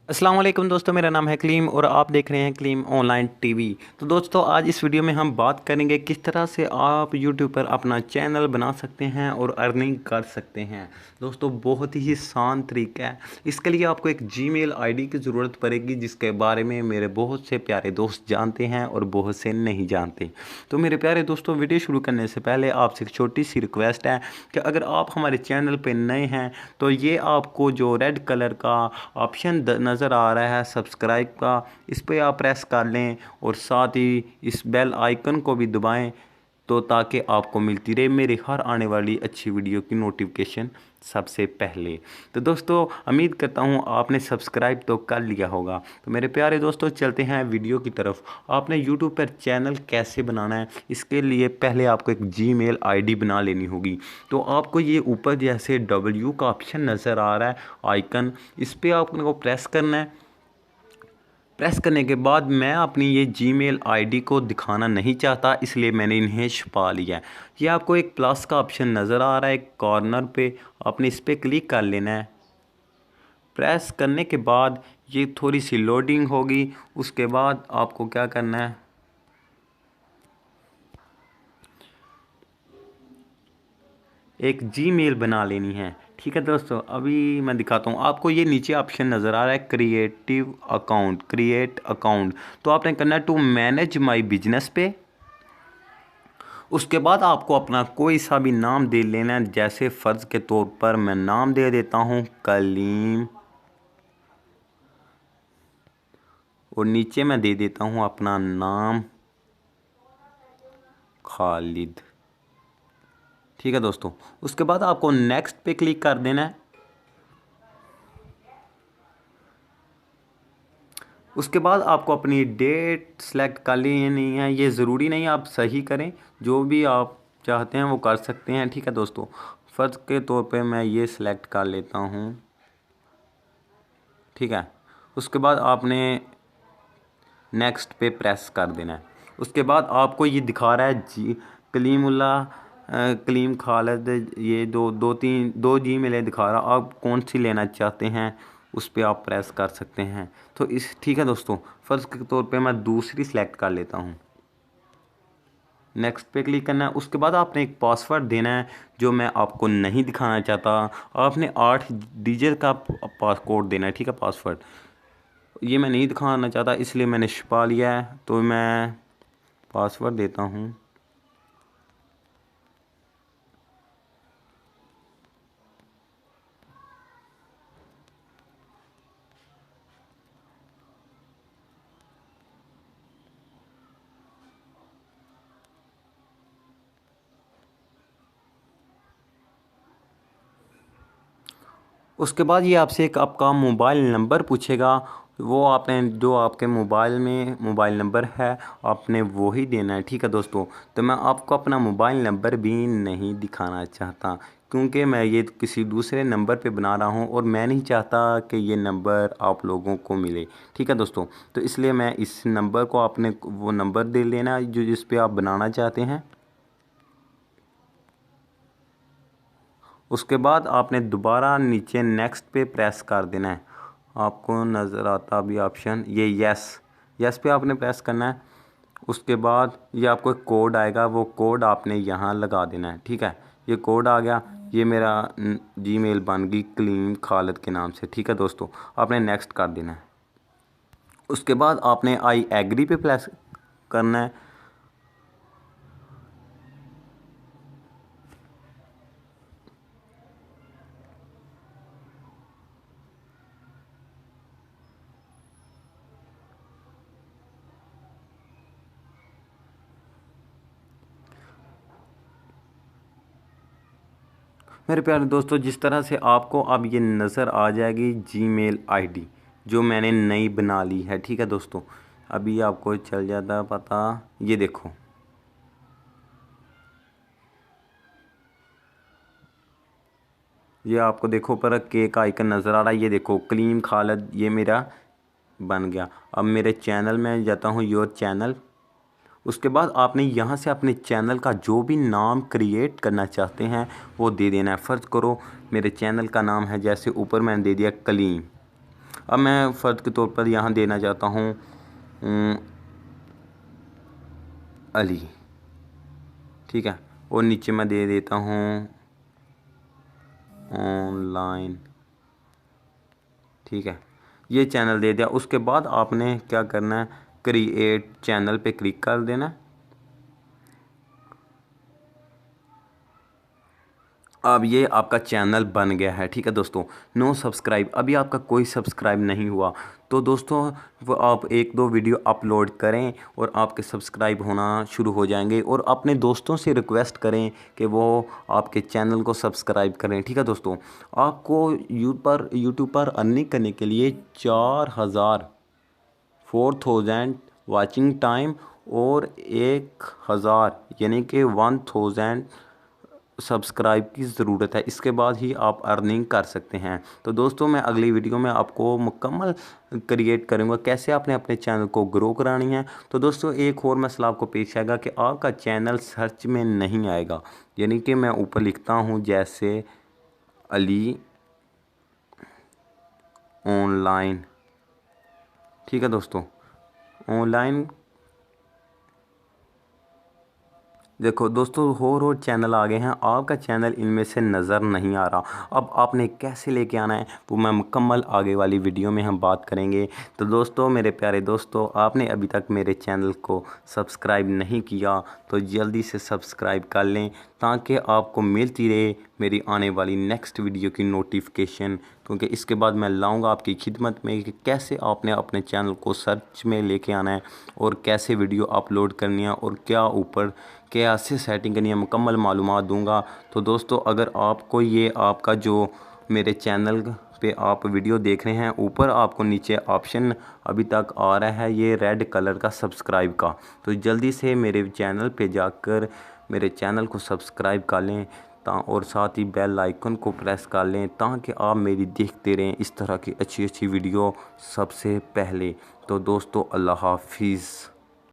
अस्सलाम वालेकुम दोस्तों, मेरा नाम है कलीम और आप देख रहे हैं कलीम ऑनलाइन टीवी। तो दोस्तों, आज इस वीडियो में हम बात करेंगे किस तरह से आप यूट्यूब पर अपना चैनल बना सकते हैं और अर्निंग कर सकते हैं। दोस्तों, बहुत ही आसान तरीका है। इसके लिए आपको एक जीमेल आईडी की ज़रूरत पड़ेगी, जिसके बारे में मेरे बहुत से प्यारे दोस्त जानते हैं और बहुत से नहीं जानते। तो मेरे प्यारे दोस्तों, वीडियो शुरू करने से पहले आपसे एक छोटी सी रिक्वेस्ट है कि अगर आप हमारे चैनल पर नए हैं तो ये आपको जो रेड कलर का ऑप्शन नज़र आ रहा है सब्सक्राइब का, इस पर आप प्रेस कर लें और साथ ही इस बेल आइकन को भी दबाएं, तो ताकि आपको मिलती रहे मेरी हर आने वाली अच्छी वीडियो की नोटिफिकेशन सबसे पहले। तो दोस्तों, उम्मीद करता हूँ आपने सब्सक्राइब तो कर लिया होगा। तो मेरे प्यारे दोस्तों, चलते हैं वीडियो की तरफ। आपने यूट्यूब पर चैनल कैसे बनाना है, इसके लिए पहले आपको एक जीमेल आईडी बना लेनी होगी। तो आपको ये ऊपर जैसे डब्ल्यू का ऑप्शन नज़र आ रहा है आइकन, इस पर आपको प्रेस करना है। प्रेस करने के बाद मैं अपनी ये जीमेल आईडी को दिखाना नहीं चाहता, इसलिए मैंने इन्हें छुपा लिया है। ये आपको एक प्लस का ऑप्शन नज़र आ रहा है कॉर्नर पे, आपने इस पर क्लिक कर लेना है। प्रेस करने के बाद ये थोड़ी सी लोडिंग होगी। उसके बाद आपको क्या करना है, एक जीमेल बना लेनी है। ठीक है दोस्तों, अभी मैं दिखाता हूँ आपको। ये नीचे ऑप्शन नज़र आ रहा है क्रिएटिव अकाउंट, क्रिएट अकाउंट। तो आपने करना है टू मैनेज माई बिजनेस पे। उसके बाद आपको अपना कोई सा भी नाम दे लेना है। जैसे फ़र्ज़ के तौर पर मैं नाम दे देता हूँ कलीम, और नीचे मैं दे देता हूँ अपना नाम खालिद। ठीक है दोस्तों, उसके बाद आपको नेक्स्ट पे क्लिक कर देना है। उसके बाद आपको अपनी डेट सेलेक्ट कर लेनी है। ये ज़रूरी नहीं आप सही करें, जो भी आप चाहते हैं वो कर सकते हैं। ठीक है दोस्तों, फ़र्ज़ के तौर पे मैं ये सिलेक्ट कर लेता हूँ। ठीक है, उसके बाद आपने नेक्स्ट पे प्रेस कर देना है। उसके बाद आपको ये दिखा रहा है जी कलीमुल्ला कलीम खालिद, ये दो जीमेलें दिखा रहा। आप कौन सी लेना चाहते हैं उस पर आप प्रेस कर सकते हैं। तो इस ठीक है दोस्तों, फ़र्ज़ के तौर पे मैं दूसरी सेलेक्ट कर लेता हूँ। नेक्स्ट पे क्लिक करना है। उसके बाद आपने एक पासवर्ड देना है, जो मैं आपको नहीं दिखाना चाहता। आपने 8 डिजिट का पासकोड देना है। ठीक है, पासवर्ड ये मैं नहीं दिखाना चाहता, इसलिए मैंने छुपा लिया है। तो मैं पासवर्ड देता हूँ। उसके बाद ये आपसे एक आपका मोबाइल नंबर पूछेगा। वो आपने जो आपके मोबाइल में मोबाइल नंबर है आपने वो ही देना है। ठीक है दोस्तों, तो मैं आपको अपना मोबाइल नंबर भी नहीं दिखाना चाहता, क्योंकि मैं ये किसी दूसरे नंबर पे बना रहा हूँ और मैं नहीं चाहता कि ये नंबर आप लोगों को मिले। ठीक है दोस्तों, तो इसलिए मैं इस नंबर को आपने वो नंबर दे लेना जो जिस पे आप बनाना चाहते हैं। उसके बाद आपने दोबारा नीचे नेक्स्ट पे प्रेस कर देना है। आपको नज़र आता भी ऑप्शन ये यस, यस पे आपने प्रेस करना है। उसके बाद ये आपको एक कोड आएगा, वो कोड आपने यहाँ लगा देना है। ठीक है, ये कोड आ गया। ये मेरा जीमेल बन गई कलीम खालिद के नाम से। ठीक है दोस्तों, आपने नेक्स्ट कर देना है। उसके बाद आपने आई एग्री पे प्रेस करना है। मेरे प्यारे दोस्तों, जिस तरह से आपको अब ये नज़र आ जाएगी जीमेल आईडी जो मैंने नई बना ली है। ठीक है दोस्तों, अभी आपको चल जाता पता। ये देखो, ये आपको देखो पर केक आइकन नज़र आ रहा है। ये देखो कलीम खालिद, ये मेरा बन गया। अब मेरे चैनल में जाता हूँ, योर चैनल। उसके बाद आपने यहाँ से अपने चैनल का जो भी नाम क्रिएट करना चाहते हैं वो दे देना है। फ़र्ज़ करो मेरे चैनल का नाम है, जैसे ऊपर मैंने दे दिया कलीम। अब मैं फ़र्द के तौर पर यहाँ देना चाहता हूँ अली, ठीक है, और नीचे मैं दे देता हूँ ऑनलाइन, ठीक है, ये चैनल दे दिया। उसके बाद आपने क्या करना है, क्रिएट चैनल पे क्लिक कर देना। अब ये आपका चैनल बन गया है, ठीक है दोस्तों। नो सब्सक्राइब, अभी आपका कोई सब्सक्राइब नहीं हुआ तो दोस्तों वो आप 1-2 वीडियो अपलोड करें और आपके सब्सक्राइब होना शुरू हो जाएंगे। और अपने दोस्तों से रिक्वेस्ट करें कि वो आपके चैनल को सब्सक्राइब करें, ठीक है दोस्तों। आपको यूट्यूब पर अर्निंग करने के लिए 4000 वाचिंग टाइम और 1000 यानी कि 1000 सब्सक्राइब की ज़रूरत है। इसके बाद ही आप अर्निंग कर सकते हैं। तो दोस्तों मैं अगली वीडियो में आपको मुकम्मल क्रिएट करूँगा कैसे आपने अपने चैनल को ग्रो करानी है। तो दोस्तों एक और मसला आपको पेश आएगा कि आपका चैनल सर्च में नहीं आएगा, यानी कि मैं ऊपर लिखता हूँ जैसे अली ऑनलाइन, ठीक है दोस्तों, ऑनलाइन। देखो दोस्तों और चैनल आ गए हैं, आपका चैनल इनमें से नज़र नहीं आ रहा। अब आपने कैसे लेके आना है वो मैं मुकम्मल आगे वाली वीडियो में हम बात करेंगे। तो दोस्तों मेरे प्यारे दोस्तों, आपने अभी तक मेरे चैनल को सब्सक्राइब नहीं किया तो जल्दी से सब्सक्राइब कर लें ताकि आपको मिलती रहे मेरी आने वाली नेक्स्ट वीडियो की नोटिफिकेशन। क्योंकि इसके बाद मैं लाऊंगा आपकी खिदमत में कि कैसे आपने अपने चैनल को सर्च में लेके आना है और कैसे वीडियो अपलोड करनी है और क्या ऊपर कैसे सेटिंग करनी है, मुकम्मल मालूमात दूंगा। तो दोस्तों अगर आपको ये आपका जो मेरे चैनल पे आप वीडियो देख रहे हैं, ऊपर आपको नीचे ऑप्शन अभी तक आ रहा है ये रेड कलर का सब्सक्राइब का, तो जल्दी से मेरे चैनल पे जाकर मेरे चैनल को सब्सक्राइब कर लें और साथ ही बेल आइकन को प्रेस कर लें ताकि आप मेरी देखते रहें इस तरह की अच्छी अच्छी वीडियो सबसे पहले। तो दोस्तों अल्लाह हाफिज़।